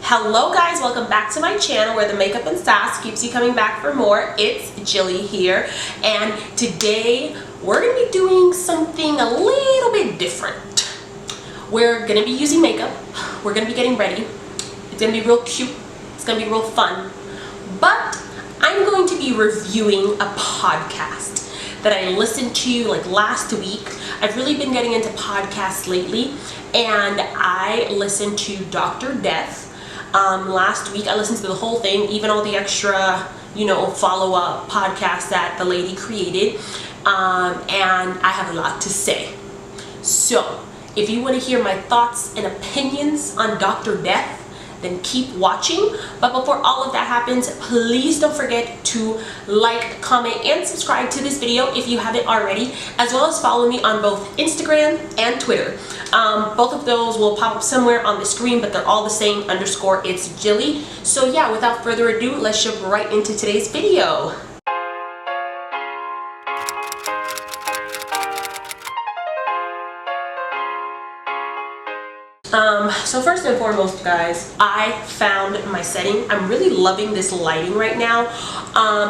Hello guys, welcome back to my channel where the makeup and sass keeps you coming back for more. It's Gilly here, and today we're going to be doing something a little bit different. We're going to be using makeup, we're going to be getting ready, it's going to be real cute, it's going to be real fun, but I'm going to be reviewing a podcast that I listened to like last week. I've really been getting into podcasts lately, and I listened to Dr. Death. Last week I listened to the whole thing, even all the extra, follow-up podcasts that the lady created, and I have a lot to say. So if you want to hear my thoughts and opinions on Dr. Death, then keep watching. But before all of that happens, please don't forget to like, comment, and subscribe to this video if you haven't already, as well as follow me on both Instagram and Twitter. Both of those will pop up somewhere on the screen, but they're all the same _ it's Gilly. So yeah, without further ado, let's jump right into today's video. So first and foremost, guys, I found my setting. I'm really loving this lighting right now.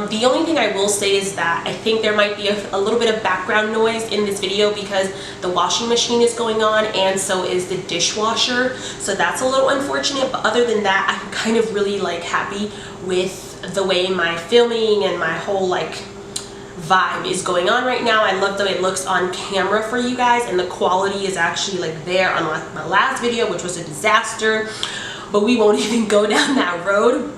The only thing I will say is that I think there might be a little bit of background noise in this video because the washing machine is going on and so is the dishwasher. So that's a little unfortunate, but other than that, I'm kind of really happy with the way my filming and my whole vibe is going on right now. I love the way it looks on camera for you guys, and the quality is actually there on my last video, which was a disaster, but we won't even go down that road.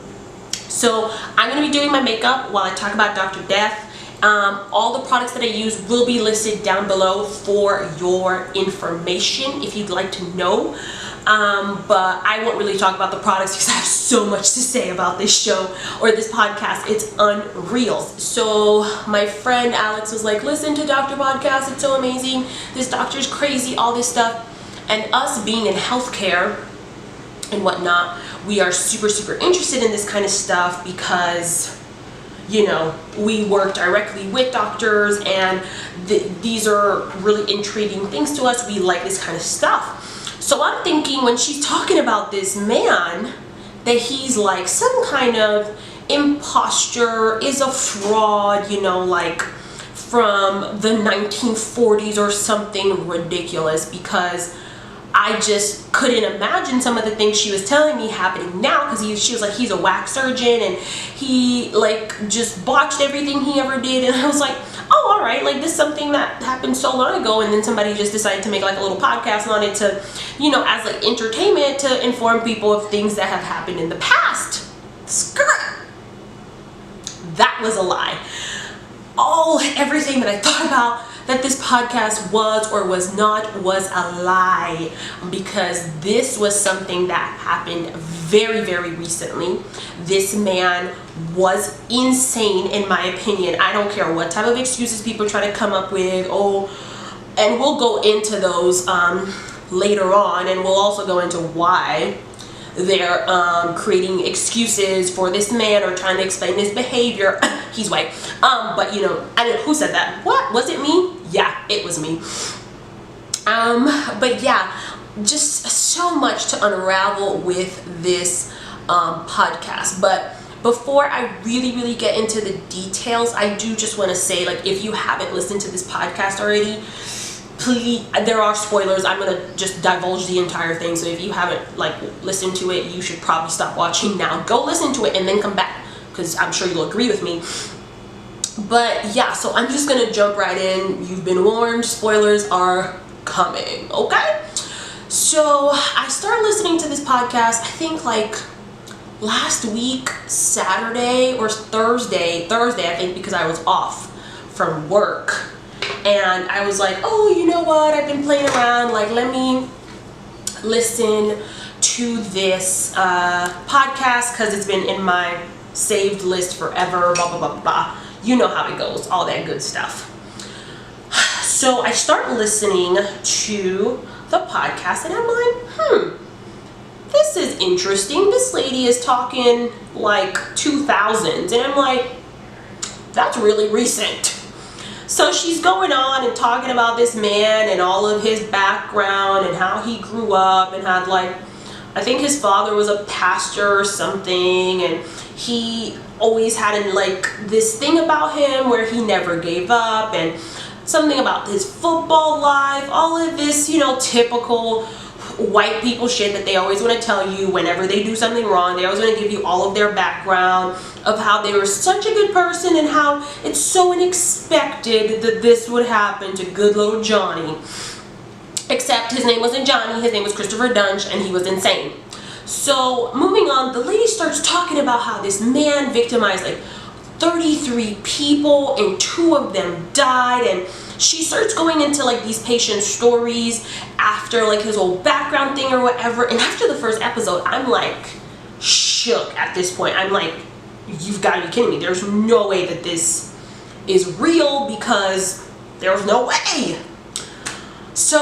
So I'm going to be doing my makeup while I talk about Dr. Death. All the products that I use will be listed down below for your information if you'd like to know. But I won't really talk about the products because I have so much to say about this show or this podcast. It's unreal. So my friend Alex was like, listen to Dr. Podcast, it's so amazing, this doctor's crazy, all this stuff. And us being in healthcare and whatnot, we are super interested in this kind of stuff because we work directly with doctors, and these are really intriguing things to us. We like this kind of stuff. So I'm thinking when she's talking about this man, that he's some kind of imposter, is a fraud, from the 1940s or something ridiculous, because I just couldn't imagine some of the things she was telling me happening now, because she was like, he's a wax surgeon and he just botched everything he ever did, and I was like, oh, all right, this is something that happened so long ago, and then somebody just decided to make a little podcast on it to, as entertainment, to inform people of things that have happened in the past. Skirt. That was a lie. Everything that I thought about that this podcast was or was not was a lie, because this was something that happened very recently. This man was insane, in my opinion. I don't care what type of excuses people try to come up with. And we'll go into those later on, and we'll also go into why they're creating excuses for this man or trying to explain his behavior. He's white. But who said that? What? Was it me? Yeah, it was me. But yeah, just so much to unravel with this podcast. But before I really get into the details, I do just want to say, if you haven't listened to this podcast already, please, there are spoilers. I'm gonna just divulge the entire thing, so if you haven't listened to it, you should probably stop watching now. Go listen to it and then come back, because I'm sure you'll agree with me. But yeah, so I'm just gonna jump right in. You've been warned, spoilers are coming, okay? So I started listening to this podcast, I think last week, Saturday or Thursday I think, because I was off from work. And I was like, oh, you know what, I've been playing around, let me listen to this podcast, because it's been in my saved list forever, blah blah blah blah. You know how it goes, all that good stuff. So I start listening to the podcast, and I'm like, this is interesting. This lady is talking 2000s, and I'm like, that's really recent. So she's going on and talking about this man and all of his background and how he grew up and had I think his father was a pastor or something, and he always had like this thing about him where he never gave up, and something about his football life, all of this, you know, typical white people shit that they always want to tell you whenever they do something wrong. They always want to give you all of their background of how they were such a good person and how it's so unexpected that this would happen to good little Johnny. Except his name wasn't Johnny, his name was Christopher Dunch, and he was insane. So moving on, the lady starts talking about how this man victimized like 33 people and 2 of them died, and she starts going into like these patient stories after like his whole background thing or whatever. And after the first episode, I'm like shook at this point. I'm like, you've got to be kidding me. There's no way that this is real, because there's no way. So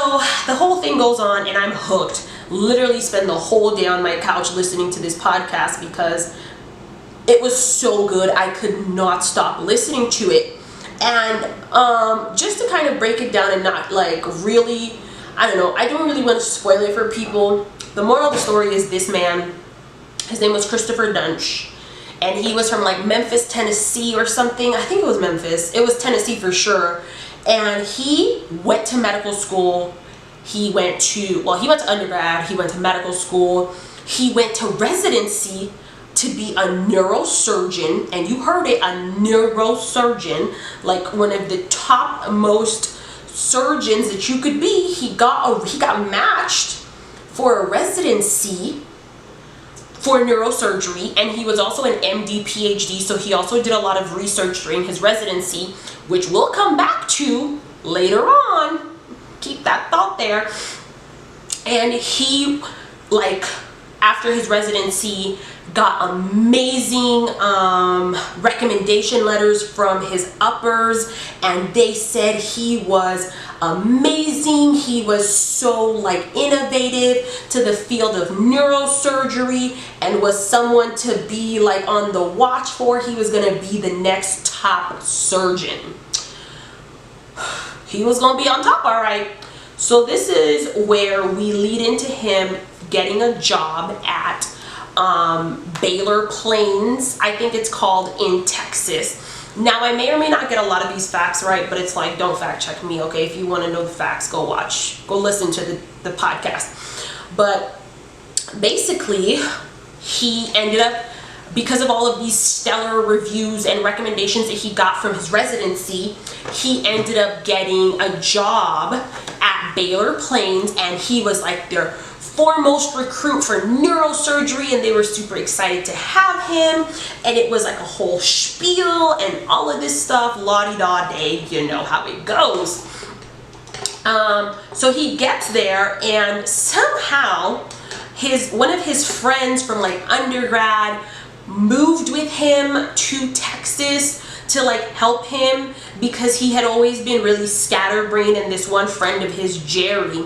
the whole thing goes on and I'm hooked. Literally spend the whole day on my couch listening to this podcast because it was so good. I could not stop listening to it. And just to kind of break it down and not like really, I don't know, I don't really want to spoil it for people. The moral of the story is this man, his name was Christopher Dunch, and he was from like Memphis, Tennessee or something. I think it was Memphis. It was Tennessee for sure. And he went to medical school. He went to undergrad, he went to medical school, he went to residency to be a neurosurgeon, and you heard it, a neurosurgeon, like one of the top most surgeons that you could be. He got matched for a residency for neurosurgery, and he was also an MD PhD, so he also did a lot of research during his residency, which we'll come back to later on. Keep that thought there. And he, like, after his residency, got amazing recommendation letters from his uppers, and they said he was amazing. He was so like innovative to the field of neurosurgery and was someone to be like on the watch for. He was gonna be the next top surgeon. He was gonna be on top, all right. So this is where we lead into him getting a job at Baylor Plains, I think it's called, in Texas. Now, I may or may not get a lot of these facts right, but it's like, don't fact check me, okay? If you want to know the facts, go listen to the podcast. But basically, he ended up, because of all of these stellar reviews and recommendations that he got from his residency, he ended up getting a job at Baylor Plains, and he was like their foremost recruit for neurosurgery, and they were super excited to have him, and it was like a whole spiel and all of this stuff, la-di-da-day, you know how it goes. So he gets there, and somehow one of his friends from like undergrad moved with him to Texas to like help him, because he had always been really scatterbrained, and this one friend of his, Jerry,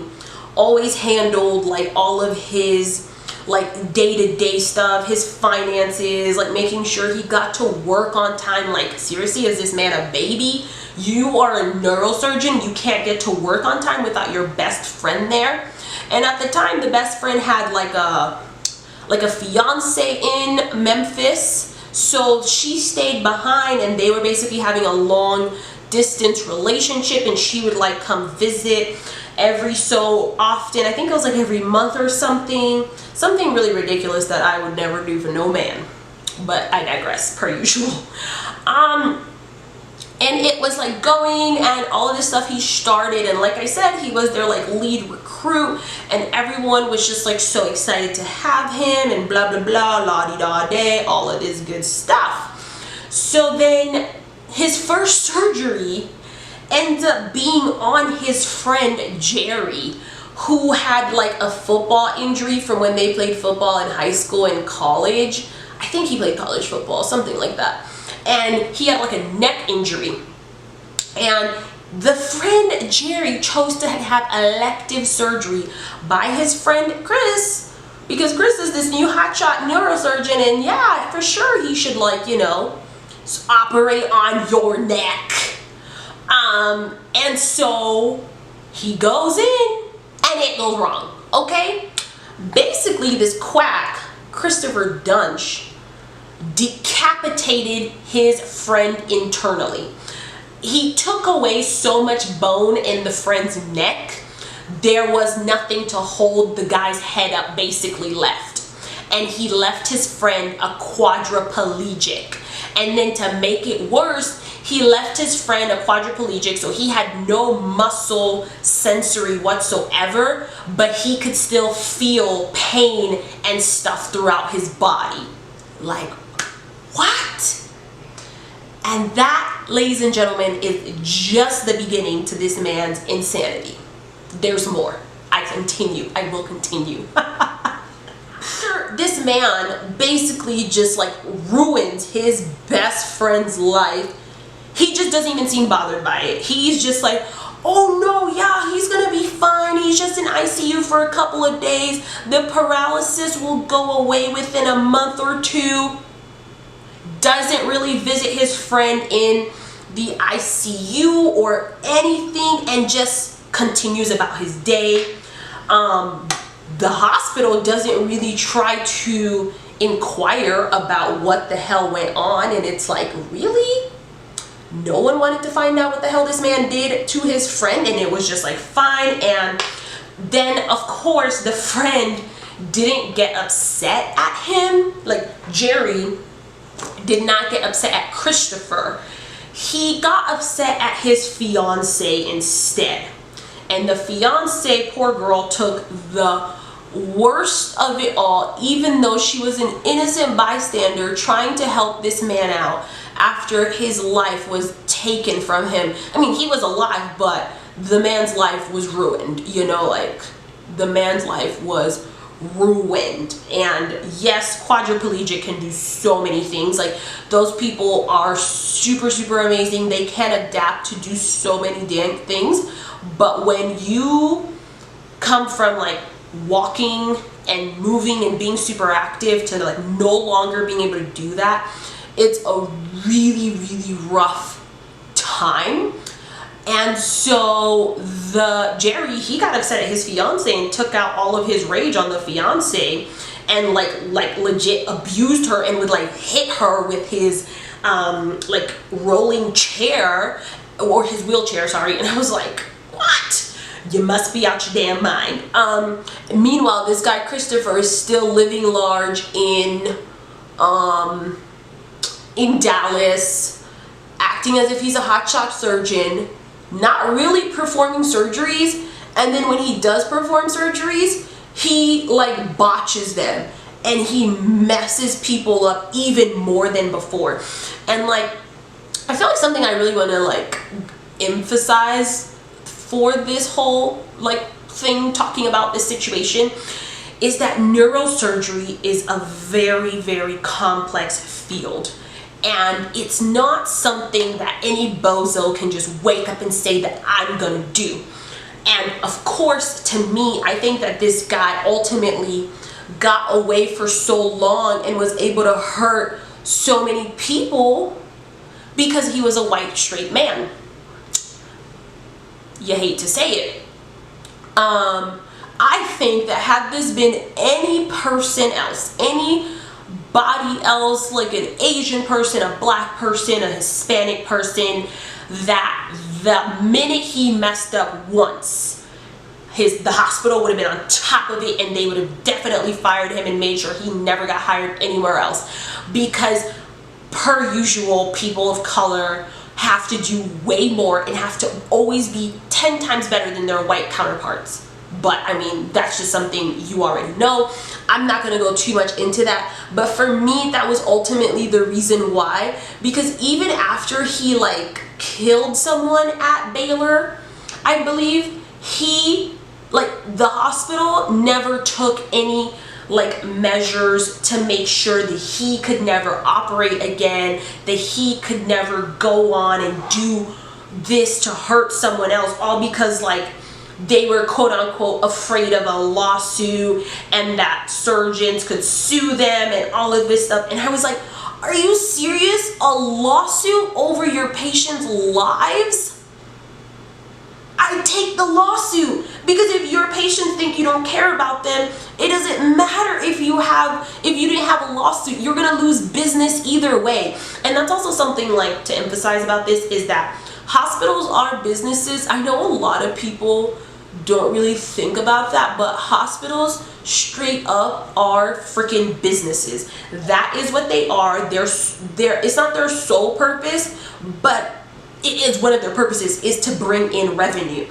always handled like all of his like day-to-day stuff, his finances, like making sure he got to work on time. Like, seriously, is this man a baby? You are a neurosurgeon, you can't get to work on time without your best friend there. And at the time, the best friend had like a fiance in Memphis, so she stayed behind, and they were basically having a long distance relationship, and she would like come visit every so often. I think it was like every month or something really ridiculous that I would never do for no man, but I digress per usual. And it was like going, and all of this stuff he started, and like I said, he was their like lead recruit, and everyone was just like so excited to have him, and blah blah blah, la-di-da-day, all of this good stuff. So then his first surgery ends up being on his friend Jerry, who had like a football injury from when they played football in high school and college. I think he played college football, something like that. And he had like a neck injury. And the friend Jerry chose to have elective surgery by his friend Chris, because Chris is this new hotshot neurosurgeon, and yeah, for sure he should, like, you know, operate on your neck. And so he goes in, and it goes wrong, okay? basically this quack, Christopher Dunch, decapitated his friend internally. He took away so much bone in the friend's neck, there was nothing to hold the guy's head up basically left. And he left his friend a quadriplegic. And then to make it worse, he left his friend a quadriplegic, so he had no muscle sensory whatsoever, but he could still feel pain and stuff throughout his body. Like, what? And that, ladies and gentlemen, is just the beginning to this man's insanity. There's more. I will continue. This man basically just like ruins his best friend's life. He just doesn't even seem bothered by it. He's just like, oh no, yeah, he's gonna be fine. He's just in ICU for a couple of days. The paralysis will go away within a month or two. Doesn't really visit his friend in the ICU or anything, and just continues about his day. The hospital doesn't really try to inquire about what the hell went on, and it's like, really? No one wanted to find out what the hell this man did to his friend, and it was just like, fine. And then of course the friend didn't get upset at him. Like, Jerry did not get upset at Christopher. He got upset at his fiance instead. And the fiance, poor girl, took the worst of it all, even though she was an innocent bystander trying to help this man out after his life was taken from him. I mean, he was alive, but the man's life was ruined, you know, like, the man's life was ruined. And yes, quadriplegic can do so many things. Like, those people are super amazing. They can adapt to do so many damn things. But when you come from like walking and moving and being super active to like no longer being able to do that, it's a really rough time. And so Jerry, he got upset at his fiance and took out all of his rage on the fiance, and like legit abused her and would like hit her with his like rolling chair, or his wheelchair, sorry. And I was like, what? You must be out your damn mind. Meanwhile, this guy Christopher is still living large in Dallas, acting as if he's a hotshot surgeon, not really performing surgeries. And then when he does perform surgeries, he like botches them and he messes people up even more than before. And like, I feel like something I really want to like emphasize for this whole like thing, talking about this situation, is that neurosurgery is a very complex field, and it's not something that any bozo can just wake up and say that I'm gonna do. And of course, to me, I think that this guy ultimately got away for so long and was able to hurt so many people because he was a white straight man. You hate to say it. I think that had this been any person else, anybody else, like an Asian person, a black person, a Hispanic person, that the minute he messed up once, the hospital would have been on top of it, and they would have definitely fired him and made sure he never got hired anywhere else. Because per usual, people of color have to do way more and have to always be 10 times better than their white counterparts. But I mean, that's just something you already know. I'm not gonna go too much into that, but for me, that was ultimately the reason why. Because even after he like killed someone at Baylor, I believe, he, like, the hospital never took any like measures to make sure that he could never operate again, that he could never go on and do this to hurt someone else, all because like they were quote unquote afraid of a lawsuit and that surgeons could sue them and all of this stuff. And I was like, are you serious? A lawsuit over your patients' lives? I take the lawsuit, because if your patients think you don't care about them, it doesn't matter if you didn't have a lawsuit, you're gonna lose business either way. And that's also something like to emphasize about this, is that hospitals are businesses. I know a lot of people don't really think about that, but hospitals straight up are freaking businesses. That is what they are. It's not their sole purpose, but it is one of their purposes, is to bring in revenue.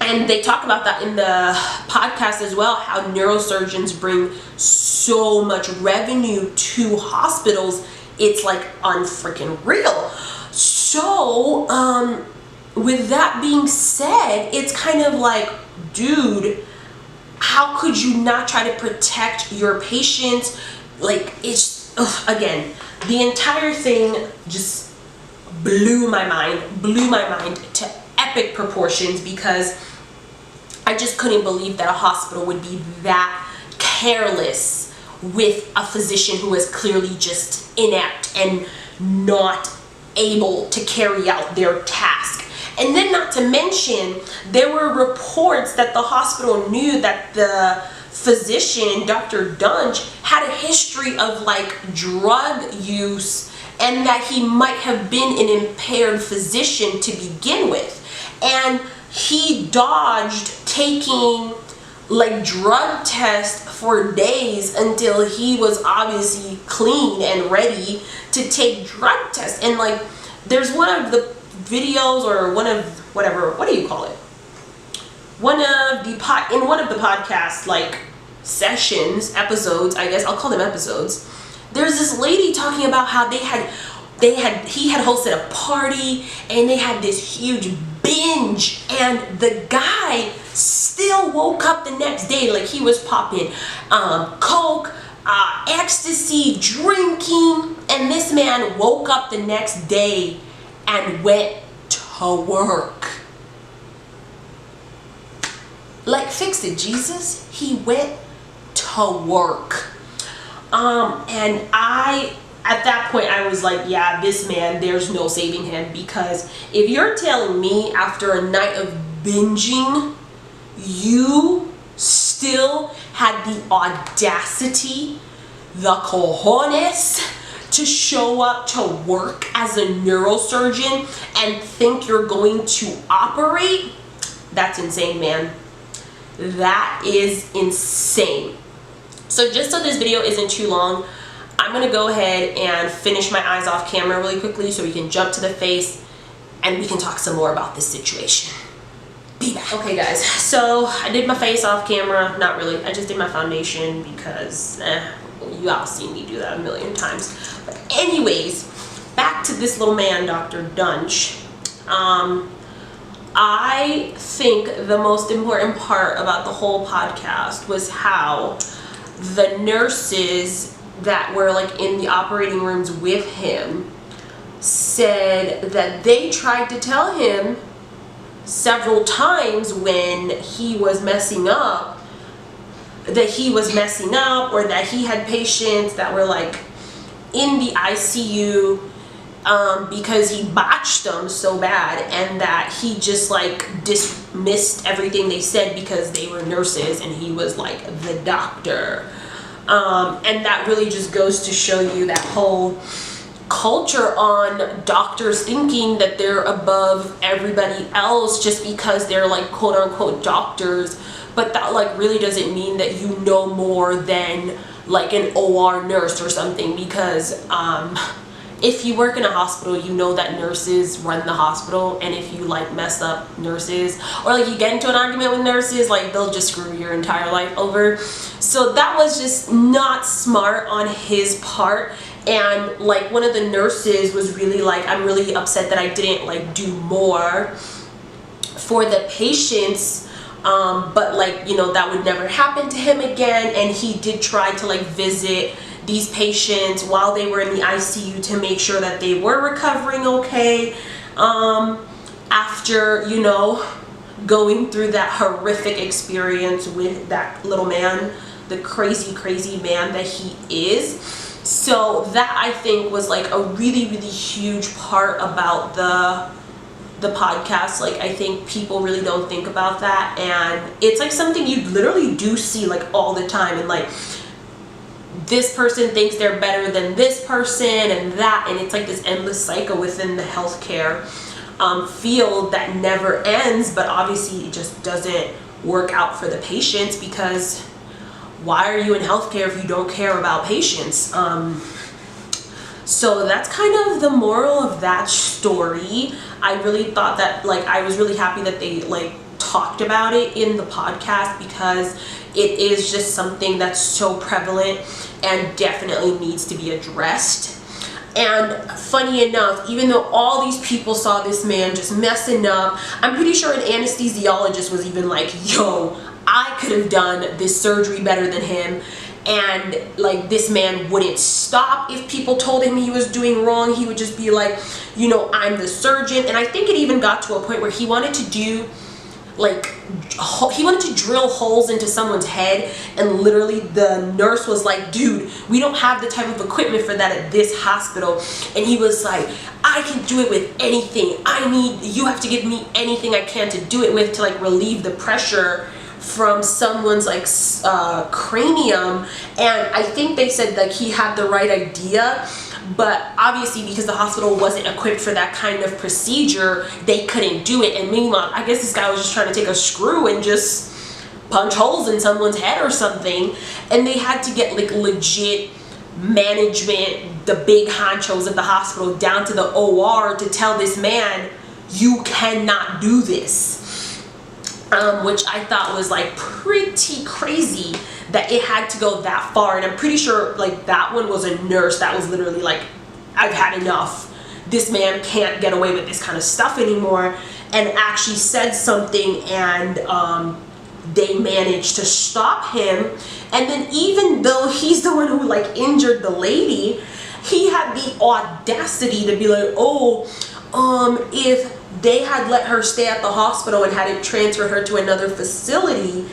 And they talk about that in the podcast as well, how neurosurgeons bring so much revenue to hospitals. It's like unfreaking real. So, with that being said, it's kind of like, dude, how could you not try to protect your patients? Like, it's, again, the entire thing just blew my mind to epic proportions, because I just couldn't believe that a hospital would be that careless with a physician who is clearly just inept and not able to carry out their task. And then, not to mention, there were reports that the hospital knew that the physician, Dr. Dunch, had a history of like drug use, and that he might have been an impaired physician to begin with. And he dodged taking like drug tests for days until he was obviously clean and ready to take drug tests. And like, there's one of the videos, or one of whatever, what do you call it? In one of the podcast like sessions, episodes, I guess I'll call them episodes. There's this lady talking about how he had hosted a party and they had this huge binge, and the guy still woke up the next day, like he was popping coke, ecstasy, drinking, and this man woke up the next day and went to work. Like, fix it, Jesus. He went to work. And at that point, I was like, yeah, this man, there's no saving him. Because if you're telling me after a night of binging, you still had the audacity, the cojones, to show up to work as a neurosurgeon and think you're going to operate, that's insane, man. That is insane. So just so this video isn't too long, I'm gonna go ahead and finish my eyes off camera really quickly so we can jump to the face and we can talk some more about this situation. Be back. Okay guys, so I did my face off camera. Not really, I just did my foundation because you all seen me do that a million times. But anyways, back to this little man, Dr. Dunch. I think the most important part about the whole podcast was how the nurses that were like in the operating rooms with him said that they tried to tell him several times when he was messing up, that he was messing up, or that he had patients that were like in the ICU because he botched them so bad, and that he just like dismissed everything they said because they were nurses and he was like the doctor. And that really just goes to show you that whole culture on doctors thinking that they're above everybody else just because they're like quote unquote doctors. But that like really doesn't mean that you know more than like an OR nurse or something, because if you work in a hospital, you know that nurses run the hospital, and if you like mess up nurses, or like you get into an argument with nurses, like they'll just screw your entire life over. So that was just not smart on his part. And like one of the nurses was really like, I'm really upset that I didn't like do more for the patients, but like, you know, that would never happen to him again. And he did try to like visit these patients while they were in the ICU to make sure that they were recovering okay, after, you know, going through that horrific experience with that little man, the crazy man that he is. So that, I think, was like a really huge part about the podcast. Like, I think people really don't think about that, and it's like something you literally do see like all the time, and like this person thinks they're better than this person and that, and it's like this endless cycle within the healthcare field that never ends. But obviously it just doesn't work out for the patients, because why are you in healthcare if you don't care about patients? So that's kind of the moral of that story. I really thought that, like, I was really happy that they like talked about it in the podcast, because it is just something that's so prevalent and definitely needs to be addressed. And funny enough, even though all these people saw this man just messing up, I'm pretty sure an anesthesiologist was even like, yo, I could have done this surgery better than him. And like, this man wouldn't stop if people told him he was doing wrong. He would just be like, you know, I'm the surgeon. And I think it even got to a point where he wanted to do like, he wanted to drill holes into someone's head, and literally the nurse was like, dude, we don't have the type of equipment for that at this hospital. And he was like, I can do it with anything. You have to give me anything I can to do it with, to like relieve the pressure from someone's like cranium. And I think they said like he had the right idea, but obviously because the hospital wasn't equipped for that kind of procedure, they couldn't do it. And meanwhile, I guess this guy was just trying to take a screw and just punch holes in someone's head or something. And they had to get like legit management, the big honchos of the hospital, down to the OR to tell this man, you cannot do this. Which I thought was like pretty crazy that it had to go that far. And I'm pretty sure like that one was a nurse that was literally like, I've had enough. This man can't get away with this kind of stuff anymore, and actually said something, and they managed to stop him. And then even though he's the one who like injured the lady, he had the audacity to be like, oh, if they had let her stay at the hospital and hadn't transferred her to another facility,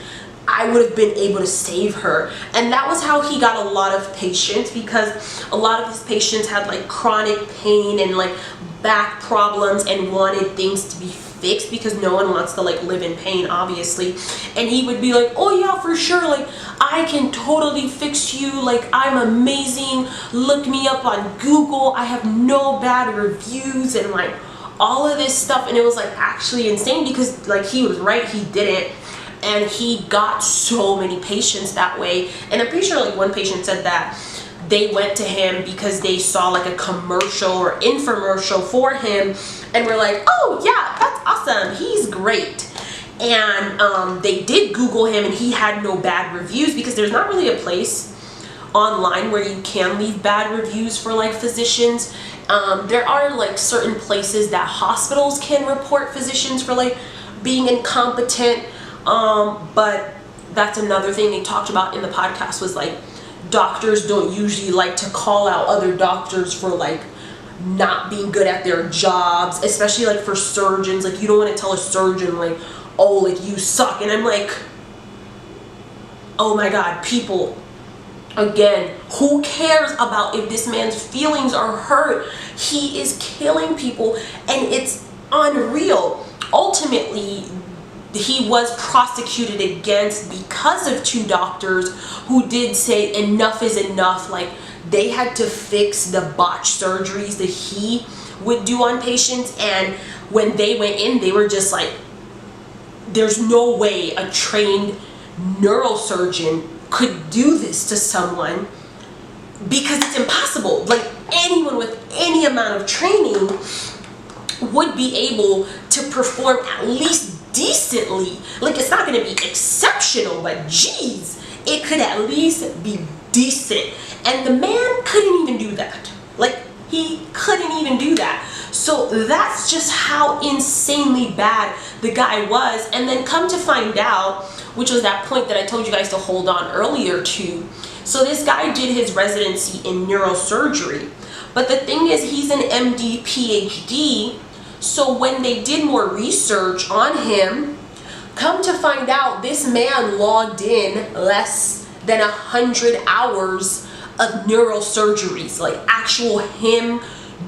I would have been able to save her. And that was how he got a lot of patients, because a lot of his patients had like chronic pain and like back problems and wanted things to be fixed, because no one wants to like live in pain, obviously. And he would be like, oh yeah, for sure, like I can totally fix you, like I'm amazing, look me up on Google, I have no bad reviews, and like all of this stuff. And it was like actually insane, because like he was right, he didn't. And he got so many patients that way. And I'm pretty sure like one patient said that they went to him because they saw like a commercial or infomercial for him, and were like, oh yeah, that's awesome, he's great. And they did Google him, and he had no bad reviews, because there's not really a place online where you can leave bad reviews for like physicians. There are like certain places that hospitals can report physicians for like being incompetent, but that's another thing they talked about in the podcast, was like doctors don't usually like to call out other doctors for like not being good at their jobs, especially like for surgeons. Like you don't want to tell a surgeon like, oh, like you suck. And I'm like, oh my god, people, again, who cares about if this man's feelings are hurt? He is killing people, and it's unreal. Ultimately, he was prosecuted against because of two doctors who did say enough is enough. Like they had to fix the botched surgeries that he would do on patients. And when they went in, they were just like, there's no way a trained neurosurgeon could do this to someone, because it's impossible. Like anyone with any amount of training would be able to perform at least decently. Like it's not going to be exceptional, but geez, it could at least be decent. And the man couldn't even do that. Like he couldn't even do that. So that's just how insanely bad the guy was. And then come to find out, which was that point that I told you guys to hold on earlier to. So this guy did his residency in neurosurgery, but the thing is, he's an MD PhD. So when they did more research on him, come to find out, this man logged in less than 100 hours of neurosurgeries, like actual him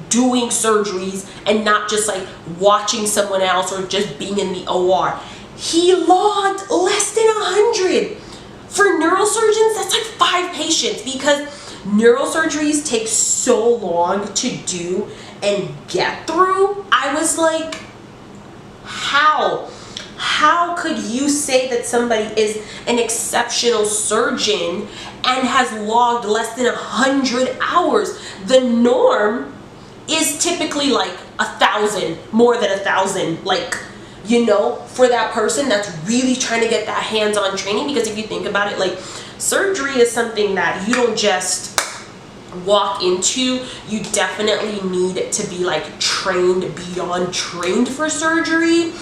doing surgeries and not just like watching someone else or just being in the OR. He logged less than 100. For neurosurgeons, that's like 5 patients, because neurosurgeries take so long to do and get through. I was like, how? How could you say that somebody is an exceptional surgeon and has logged less than 100 hours? The norm is typically like 1,000, more than 1,000, like, you know, for that person that's really trying to get that hands-on training. Because if you think about it, like, surgery is something that you don't just walk into. You definitely need to be like trained beyond trained for surgery.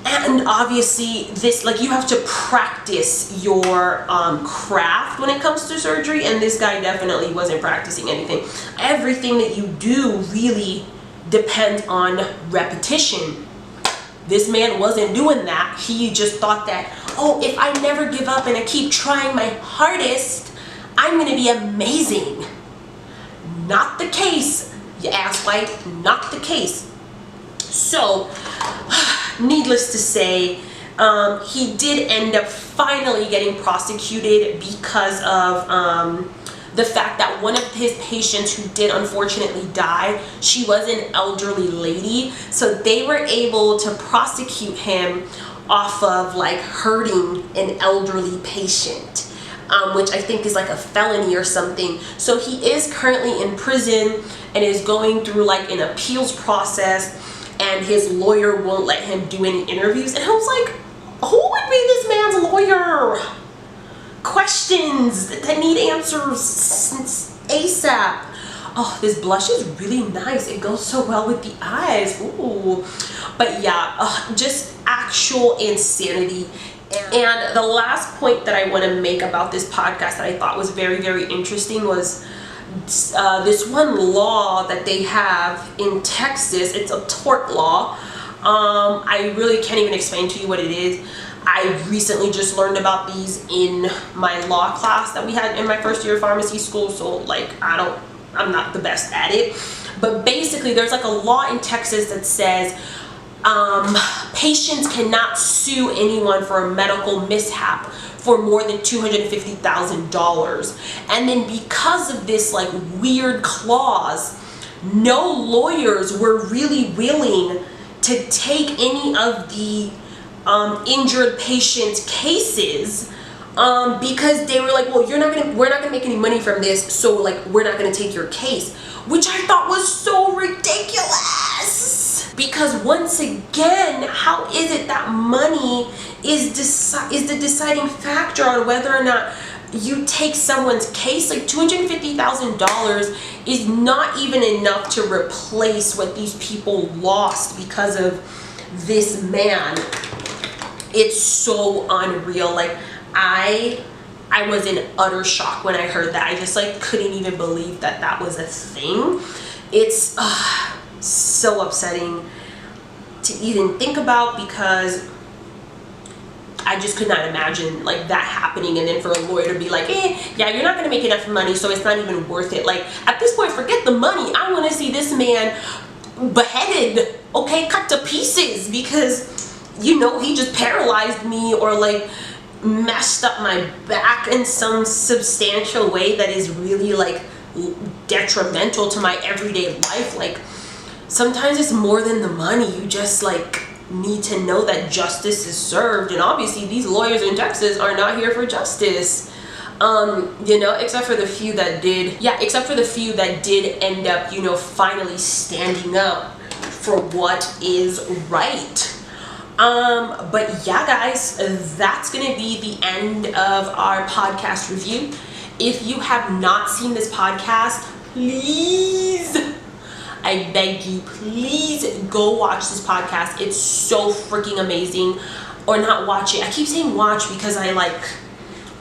And obviously this, like, you have to practice your craft when it comes to surgery, and this guy definitely wasn't practicing anything. Everything that you do really depends on repetition. This man wasn't doing that. He just thought that, oh, if I never give up and I keep trying my hardest, I'm gonna be amazing. Not the case, you asswipe, not the case. So, needless to say, he did end up finally getting prosecuted because of the fact that one of his patients who did unfortunately die, she was an elderly lady. So they were able to prosecute him off of like hurting an elderly patient. Which I think is like a felony or something. So he is currently in prison and is going through like an appeals process, and his lawyer won't let him do any interviews. And I was like, who would be this man's lawyer? Questions that need answers ASAP. Oh, this blush is really nice. It goes so well with the eyes. Ooh. But yeah, just actual insanity. And the last point that I want to make about this podcast that I thought was very, very interesting was this one law that they have in Texas. It's a tort law. I really can't even explain to you what it is. I recently just learned about these in my law class that we had in my first year of pharmacy school. So like, I'm not the best at it. But basically there's like a law in Texas that says patients cannot sue anyone for a medical mishap for more than $250,000. And then because of this like weird clause, no lawyers were really willing to take any of the injured patients' cases because they were like, well, we're not gonna make any money from this, so like we're not gonna take your case, which I thought was so ridiculous. Because once again, how is it that money is the deciding factor on whether or not you take someone's case? Like $250,000 is not even enough to replace what these people lost because of this man. It's so unreal. Like I was in utter shock when I heard that. I just like couldn't even believe that that was a thing. It's so upsetting to even think about, because I just could not imagine like that happening, and then for a lawyer to be like, yeah, you're not gonna make enough money, so it's not even worth it. Like at this point, forget the money. I want to see this man beheaded, okay, cut to pieces, because you know he just paralyzed me or like messed up my back in some substantial way that is really like detrimental to my everyday life. Like sometimes it's more than the money. You just like need to know that justice is served, and obviously these lawyers in Texas are not here for justice. You know, except for the few that did. Yeah, except for the few that did end up, you know, finally standing up for what is right. But yeah, guys, that's gonna be the end of our podcast review. If you have not seen this podcast, please, I beg you, please go watch this podcast. It's so freaking amazing. Or not watch it. I keep saying watch because I like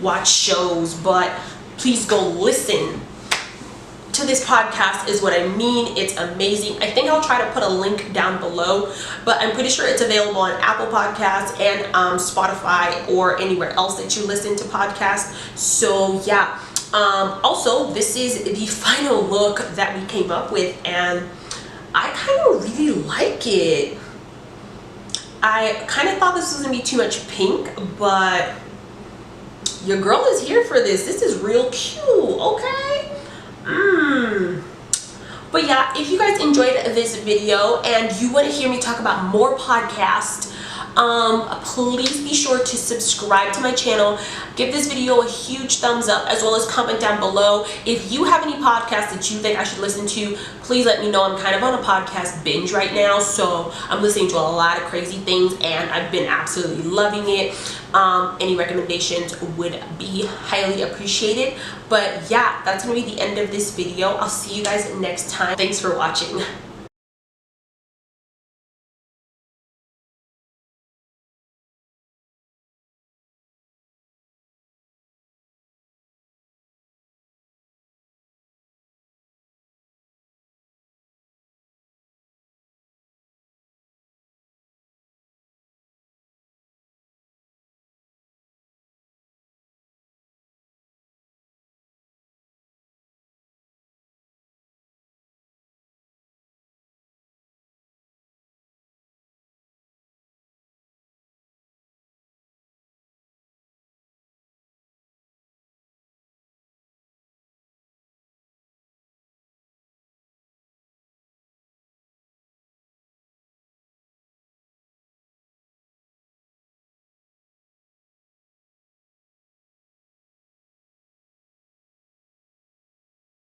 watch shows, but please go listen to this podcast is what I mean. It's amazing. I think I'll try to put a link down below, but I'm pretty sure it's available on Apple Podcasts and Spotify or anywhere else that you listen to podcasts. So yeah, Also, this is the final look that we came up with, and I kind of really like it. I kind of thought this was gonna be too much pink, but your girl is here for this. This is real cute, okay? But yeah, if you guys enjoyed this video and you want to hear me talk about more podcasts, please be sure to subscribe to my channel. Give this video a huge thumbs up, as well as comment down below if you have any podcasts that you think I should listen to. Please let me know. I'm kind of on a podcast binge right now, so I'm listening to a lot of crazy things and I've been absolutely loving it. Any recommendations would be highly appreciated. But yeah, that's gonna be the end of this video. I'll see you guys next time. Thanks for watching.